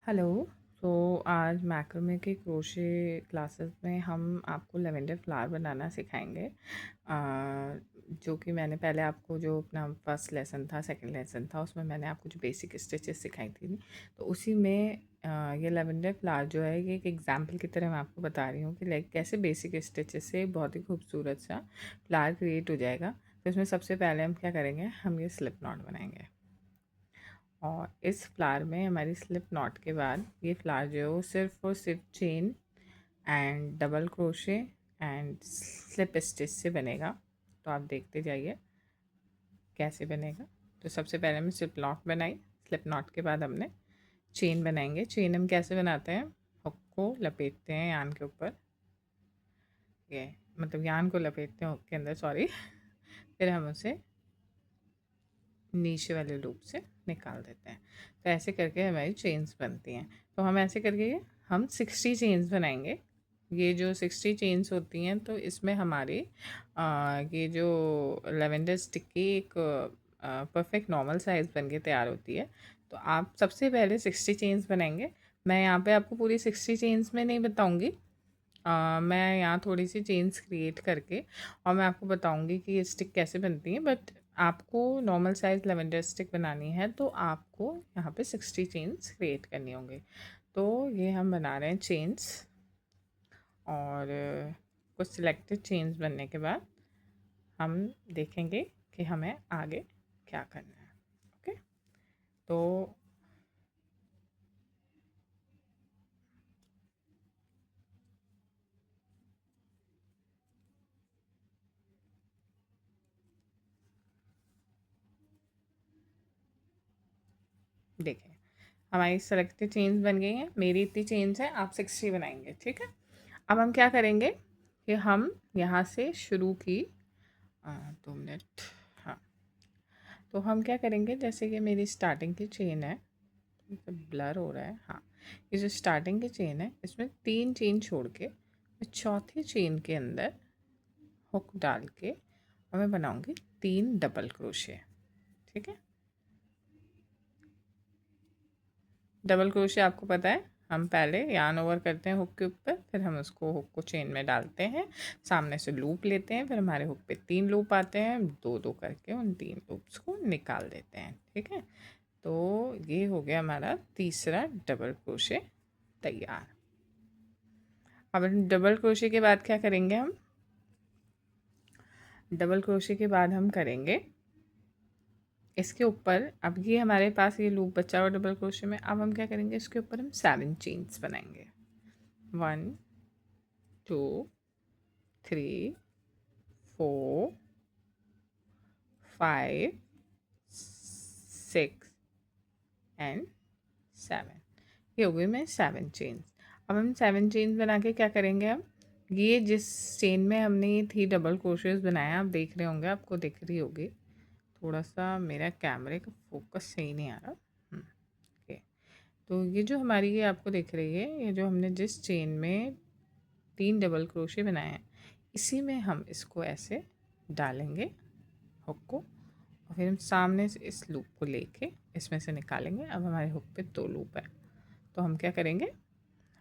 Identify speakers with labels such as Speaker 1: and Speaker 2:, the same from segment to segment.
Speaker 1: Hello. तो आज मैक्रोमे के क्रोशे क्लासेस में हम आपको लेवेंडर फ्लावर बनाना सिखाएंगे। जो कि मैंने पहले आपको जो अपना फर्स्ट लेसन था, सेकंड लेसन था, उसमें मैंने आपको जो बेसिक स्टिचेस सिखाई थी, तो उसी में ये लेवेंडर फ्लावर जो है ये एक एग्जांपल की तरह मैं आपको बता रही हूँ कि लाइक कैसे बेसिक स्टिचेस से बहुत ही खूबसूरत सा फ्लावर क्रिएट हो जाएगा। तो इसमें सबसे पहले हम क्या करेंगे, हम ये स्लिप नॉट बनाएंगे और इस फ्लावर में हमारी स्लिप नॉट के बाद ये फ्लावर जो है वो सिर्फ और सिर्फ chain and double crochet and slip stitch से बनेगा। तो आप देखते जाइए कैसे बनेगा। तो सबसे पहले हमने स्लिप नॉट बनाई, स्लिप नॉट के बाद हमने चेन बनाएंगे। चेन हम कैसे बनाते हैं, हुक को लपेटते हैं यान के ऊपर, ये मतलब यान को लपेटते हैं हुक के अंदर, सॉरी। फिर हम उसे नीचे वाले लूप से निकाल देते हैं। तो ऐसे करके हमारी चेन्स बनती हैं। तो हम ऐसे करके हम 60 चेन्स बनाएंगे। ये जो 60 चेन्स होती हैं तो इसमें हमारे ये जो लेवेंडर स्टिक की एक परफेक्ट नॉर्मल साइज़ बन के तैयार होती है। तो आप सबसे पहले 60 चेन्स बनाएंगे। मैं यहाँ पे आपको पूरी 60 चेन्स में नहीं बताऊँगी। मैं यहाँ थोड़ी सी चेन्स क्रिएट करके और मैं आपको बताऊँगी कि ये स्टिक कैसे बनती है। बट आपको नॉर्मल साइज़ लेवेंडर स्टिक बनानी है तो आपको यहाँ पे 60 चेन्स क्रिएट करनी होंगी। तो ये हम बना रहे हैं चेन्स, और कुछ सिलेक्टेड चेन्स बनने के बाद हम देखेंगे कि हमें आगे क्या करना है। ओके, तो देखें हमारी सेलेक्टेड चेन्स बन गई हैं। मेरी इतनी चेन्स हैं, आप 60 बनाएंगे, ठीक है। अब हम क्या करेंगे कि हम यहाँ से शुरू की 2 मिनट, हाँ। तो हम क्या करेंगे, जैसे कि मेरी स्टार्टिंग की चेन है, ब्लर हो रहा है, हाँ। ये जो स्टार्टिंग की चेन है इसमें 3 चेन छोड़ के मैं चौथी चेन के अंदर हुक डाल के और मैं बनाऊंगी 3 डबल क्रोशे, ठीक है। डबल क्रोशे आपको पता है, हम पहले यार्न ओवर करते हैं हुक के ऊपर, फिर हम उसको हुक को चेन में डालते हैं, सामने से लूप लेते हैं, फिर हमारे हुक पे 3 लूप आते हैं, 2-2 करके उन 3 लूप्स को निकाल देते हैं, ठीक है। तो ये हो गया हमारा तीसरा डबल क्रोशे तैयार। अब डबल क्रोशे के बाद क्या करेंगे, हम डबल क्रोशे के बाद हम करेंगे इसके ऊपर, अब ये हमारे पास ये लूप बचा हुआ डबल क्रोशे में, अब हम क्या करेंगे, इसके ऊपर हम 7 चेन्स बनाएंगे। 1 2 3 4 5 6 एंड 7। ये हो गई मैं 7 चेन्स। अब हम 7 चेन्स बना के क्या करेंगे, हम ये जिस चेन में हमने ये 3 डबल क्रोशेस बनाया, आप देख रहे होंगे, आपको दिख रही होगी। थोड़ा सा मेरा कैमरे का फोकस सही नहीं आ रहा। ओके, तो ये जो हमारी ये आपको दिख रही है, ये जो हमने जिस चेन में 3 डबल क्रोशे बनाए हैं, इसी में हम इसको ऐसे डालेंगे हुक को, और फिर हम सामने से इस लूप को लेके इसमें से निकालेंगे। अब हमारे हुक पे 2 लूप है, तो हम क्या करेंगे,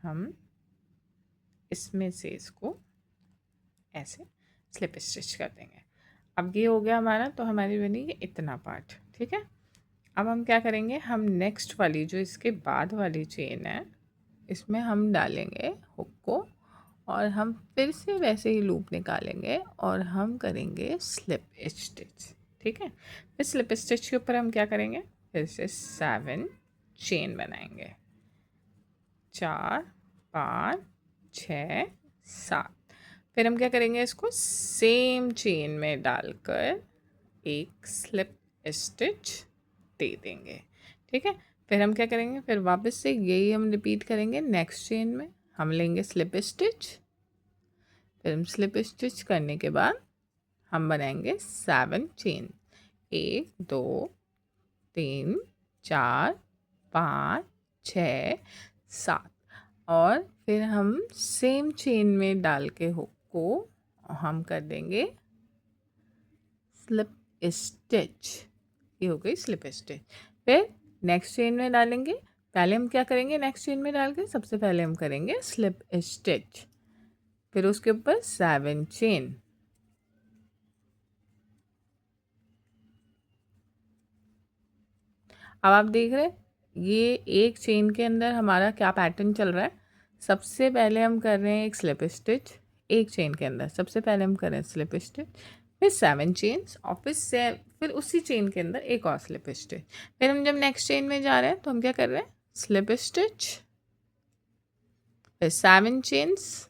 Speaker 1: हम इसमें से इसको ऐसे स्लिप स्टिच कर देंगे। अब ये हो गया हमारा, तो हमारी बनी ये इतना पार्ट, ठीक है। अब हम क्या करेंगे, हम नेक्स्ट वाली जो इसके बाद वाली चेन है इसमें हम डालेंगे हुक को, और हम फिर से वैसे ही लूप निकालेंगे और हम करेंगे स्लिप स्टिच, ठीक है। फिर स्लिप स्टिच के ऊपर हम क्या करेंगे, फिर से 7 चेन बनाएंगे, 4 5 6 7। फिर हम क्या करेंगे, इसको सेम चेन में डालकर एक स्लिप स्टिच दे देंगे, ठीक है। फिर हम क्या करेंगे, फिर वापस से यही हम रिपीट करेंगे। नेक्स्ट चेन में हम लेंगे स्लिप स्टिच, फिर हम स्लिप स्टिच करने के बाद हम बनाएंगे 7 चेन, 1 2 3 4 5 6 7। और फिर हम सेम चेन में डाल के हुक को हम कर देंगे स्लिप स्टिच। ये हो गई स्लिप स्टिच। फिर नेक्स्ट चेन में डालेंगे, पहले हम क्या करेंगे नेक्स्ट चेन में डाल के, सबसे पहले हम करेंगे स्लिप स्टिच, फिर उसके ऊपर 7 चेन। अब आप देख रहे हैं ये एक चेन के अंदर हमारा क्या पैटर्न चल रहा है। सबसे पहले हम कर रहे हैं एक स्लिप स्टिच, एक चेन के अंदर सबसे पहले हम कर रहे हैं स्लिप स्टिच, फिर 7 चेन्स और फिर उसी चेन के अंदर एक और स्लिप स्टिच। फिर हम जब नेक्स्ट चेन में जा रहे हैं तो हम क्या कर रहे हैं स्लिप स्टिच, फिर 7 चेन्स,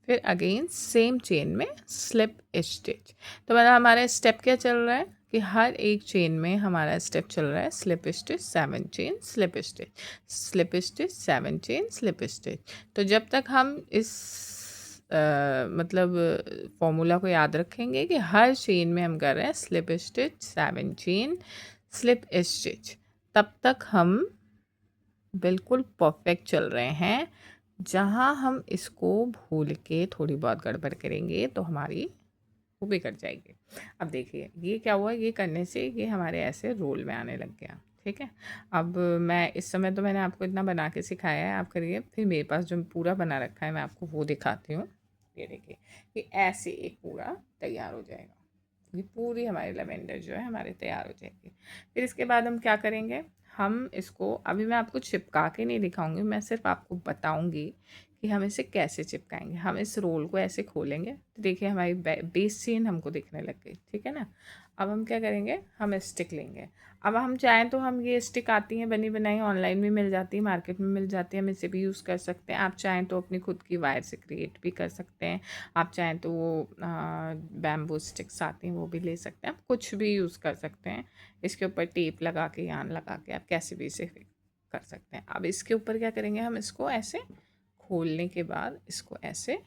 Speaker 1: फिर अगेन सेम चेन में स्लिप स्टिच। तो मतलब हमारा स्टेप क्या चल रहा है कि हर एक चेन में हमारा स्टेप चल रहा है slip stitch 7 chain slip stitch, slip stitch 7 chain slip stitch. तो जब तक हम इस मतलब फॉर्मूला को याद रखेंगे कि हर चेन में हम कर रहे हैं slip stitch 7 chain slip stitch, तब तक हम बिल्कुल परफेक्ट चल रहे हैं। जहाँ हम इसको भूल के थोड़ी बहुत गड़बड़ करेंगे तो हमारी वो बिगड़ जाएगी। अब देखिए ये क्या हुआ, ये करने से ये हमारे ऐसे रोल में आने लग गया। ठीक है, अब मैं इस समय तो मैंने आपको इतना बना के सिखाया है, आप करिए। फिर मेरे पास जो पूरा बना रखा है मैं आपको वो दिखाती हूँ। ये देखिए ये ऐसे एक पूरा तैयार हो जाएगा। ये पूरी हमारी लेवेंडर जो है हमारे तैयार हो जाएगी। फिर इसके बाद हम क्या करेंगे, हम इसको अभी मैं आपको चिपका के नहीं दिखाऊंगी, मैं सिर्फ आपको बताऊंगी कि हम इसे कैसे चिपकाएंगे। हम इस रोल को ऐसे खोलेंगे तो देखिए हमारी बेस चेन हमको दिखने लग गई। ठीक है ना, अब हम क्या करेंगे, हम स्टिक लेंगे। अब हम चाहें तो हम ये स्टिक आती हैं बनी बनाई, ऑनलाइन भी मिल जाती है, मार्केट में मिल जाती है, हम इसे भी यूज़ कर सकते हैं। आप चाहें तो अपनी खुद की वायर से क्रिएट भी कर सकते हैं। आप चाहें तो वो बैम्बू स्टिक्स आती हैं वो भी ले सकते हैं, आप कुछ भी यूज़ कर सकते हैं। इसके ऊपर टेप लगा के यान लगा के आप कैसे भी इसे कर सकते हैं। अब इसके ऊपर क्या करेंगे, हम इसको ऐसे खोलने के बाद इसको ऐसे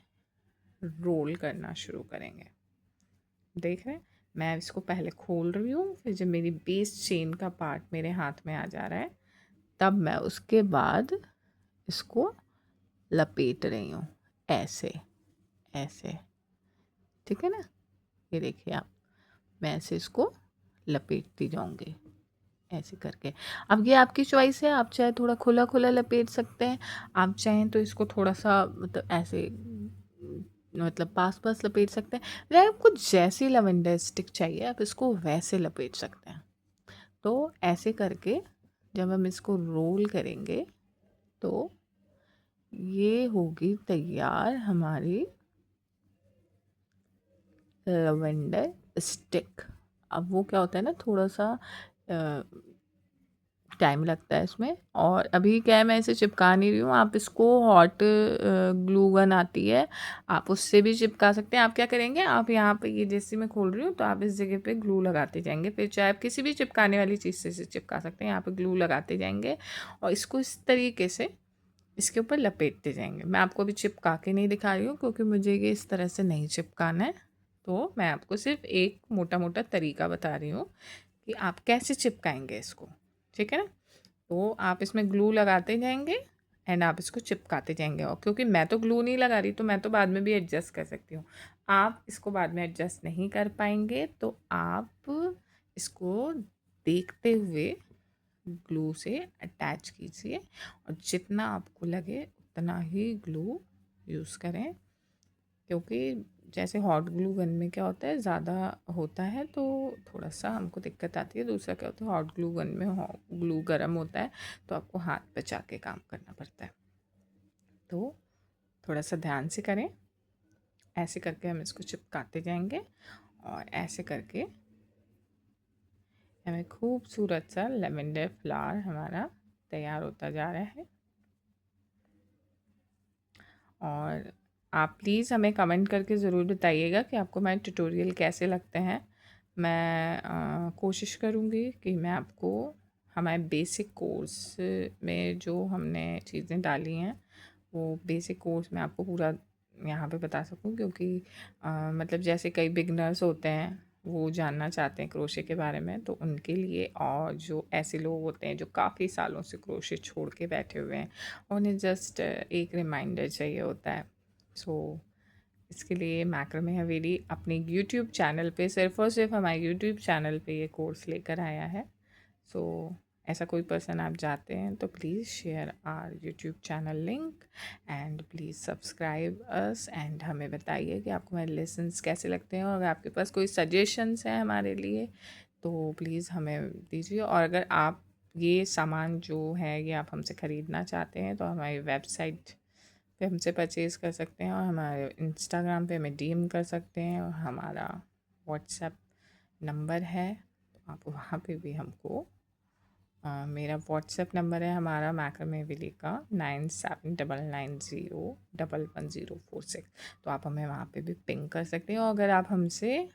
Speaker 1: रोल करना शुरू करेंगे। देख रहे हैं, मैं इसको पहले खोल रही हूँ, फिर जब मेरी बेस चेन का पार्ट मेरे हाथ में आ जा रहा है तब मैं उसके बाद इसको लपेट रही हूँ ऐसे ऐसे। ठीक है ना, ये देखिए आप, मैं ऐसे इसको लपेटती जाऊंगी ऐसे करके। अब ये आपकी चॉइस है, आप चाहे थोड़ा खुला खुला लपेट सकते हैं, आप चाहें तो इसको थोड़ा सा मतलब ऐसे मतलब पास पास लपेट सकते हैं, या आपको जैसी लेवेंडर स्टिक चाहिए आप इसको वैसे लपेट सकते हैं। तो ऐसे करके जब हम इसको रोल करेंगे तो ये होगी तैयार हमारी लेवेंडर स्टिक। अब वो क्या होता है ना, थोड़ा सा टाइम लगता है इसमें, और अभी क्या है मैं इसे चिपका नहीं रही हूँ। आप इसको हॉट ग्लू गन आती है, आप उससे भी चिपका सकते हैं। आप क्या करेंगे, आप यहाँ पे ये जैसे मैं खोल रही हूँ तो आप इस जगह पे ग्लू लगाते जाएंगे, फिर चाहे आप किसी भी चिपकाने वाली चीज़ से इसे चिपका सकते हैं। यहाँ पे ग्लू लगाते जाएंगे और इसको इस तरीके से इसके ऊपर लपेटते जाएंगे। मैं आपको अभी चिपका के नहीं दिखा रही हूँ क्योंकि मुझे ये इस तरह से नहीं चिपकाना है, तो मैं आपको सिर्फ एक मोटा मोटा तरीका बता रही हूँ कि आप कैसे चिपकाएंगे इसको। ठीक है ना, तो आप इसमें ग्लू लगाते जाएंगे एंड आप इसको चिपकाते जाएंगे। और क्योंकि मैं तो ग्लू नहीं लगा रही तो मैं तो बाद में भी एडजस्ट कर सकती हूँ, आप इसको बाद में एडजस्ट नहीं कर पाएंगे तो आप इसको देखते हुए ग्लू से अटैच कीजिए और जितना आपको लगे उतना ही ग्लू यूज़ करें। क्योंकि जैसे हॉट ग्लू गन में क्या होता है, ज़्यादा होता है तो थोड़ा सा हमको दिक्कत आती है। दूसरा क्या होता है, हॉट ग्लू गन में ग्लू गर्म होता है तो आपको हाथ बचा के काम करना पड़ता है। तो थोड़ा सा ध्यान से करें। ऐसे करके हम इसको चिपकाते जाएंगे और ऐसे करके हमें खूबसूरत सा लेवेंडर फ्लावर हमारा तैयार होता जा रहा है। और आप प्लीज़ हमें कमेंट करके ज़रूर बताइएगा कि आपको हमारे ट्यूटोरियल कैसे लगते हैं। मैं कोशिश करूँगी कि मैं आपको हमारे बेसिक कोर्स में जो हमने चीज़ें डाली हैं वो बेसिक कोर्स में आपको पूरा यहाँ पे बता सकूँ। क्योंकि मतलब जैसे कई बिगनर्स होते हैं वो जानना चाहते हैं क्रोशे के बारे में, तो उनके लिए, और जो ऐसे लोग होते हैं जो काफ़ी सालों से क्रोशे छोड़ के बैठे हुए हैं, उन्हें जस्ट एक रिमाइंडर चाहिए होता है। सो इसके लिए मैक्रमे हवेली अपने यूट्यूब चैनल पे सिर्फ़ और सिर्फ हमारे यूट्यूब चैनल पे ये कोर्स लेकर आया है। सो ऐसा कोई पर्सन आप जाते हैं तो please share our YouTube channel link and please subscribe us and हमें बताइए कि आपको हमारे लेसन्स कैसे लगते हैं, और अगर आपके पास कोई सजेशंस हैं हमारे लिए तो प्लीज़ हमें दीजिए। और अगर आप ये सामान जो है ये आप हमसे ख़रीदना चाहते हैं तो हमारी वेबसाइट पे हमसे परचेज़ कर सकते हैं, और हमारे इंस्टाग्राम पे हमें डीएम कर सकते हैं, और हमारा व्हाट्सएप नंबर है तो आप वहाँ पे भी हमको मेरा व्हाट्सएप नंबर है हमारा मैक्रमे विली का 9799011046। तो आप हमें वहाँ पे भी पिंग कर सकते हैं, और अगर आप हमसे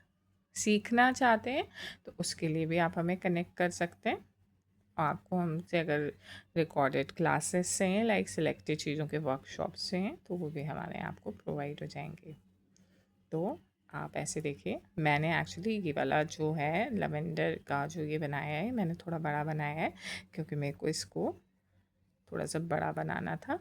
Speaker 1: सीखना चाहते हैं तो उसके लिए भी आप हमें कनेक्ट कर सकते हैं। आपको हमसे अगर रिकॉर्डेड क्लासेस से हैं, लाइक सिलेक्टेड चीज़ों के वर्कशॉप से हैं, तो वो भी हमारे यहाँ आपको प्रोवाइड हो जाएंगे। तो आप ऐसे देखिए, मैंने एक्चुअली ये वाला जो है लवेंडर का जो ये बनाया है, मैंने थोड़ा बड़ा बनाया है क्योंकि मेरे को इसको थोड़ा सा बड़ा बनाना था।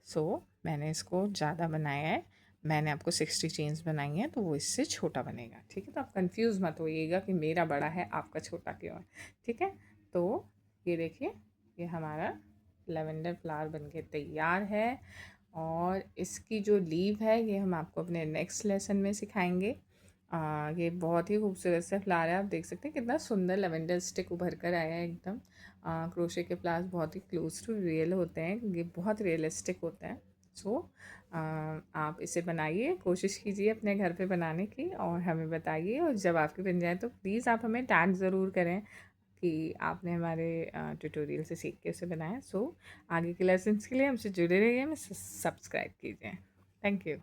Speaker 1: सो मैंने इसको ज़्यादा बनाया है। मैंने आपको 60 चेन्स बनाई हैं तो वो इससे छोटा बनेगा, ठीक है। तो आप कंफ्यूज मत होइएगा कि मेरा बड़ा है आपका छोटा क्यों है, ठीक है। तो ये देखिए, ये हमारा लेवेंडर फ्लावर बनके तैयार है, और इसकी जो लीव है ये हम आपको अपने नेक्स्ट लेसन में सिखाएंगे। ये बहुत ही खूबसूरत सा फ्लावर है, आप देख सकते हैं कितना सुंदर लेवेंडर स्टिक उभर कर आया है एकदम। क्रोशे के फ्लावर्स बहुत ही क्लोज टू रियल होते हैं, ये बहुत रियलिस्टिक होते हैं। सो आप इसे बनाइए, कोशिश कीजिए अपने घर पे बनाने की, और हमें बताइए, और जब आपके बन जाए तो प्लीज़ आप हमें टैग ज़रूर करें कि आपने हमारे ट्यूटोरियल से सीख के उसे बनाया। सो आगे के लेसन्स के लिए हमसे जुड़े रहिए, हमें सब्सक्राइब कीजिए। Thank you.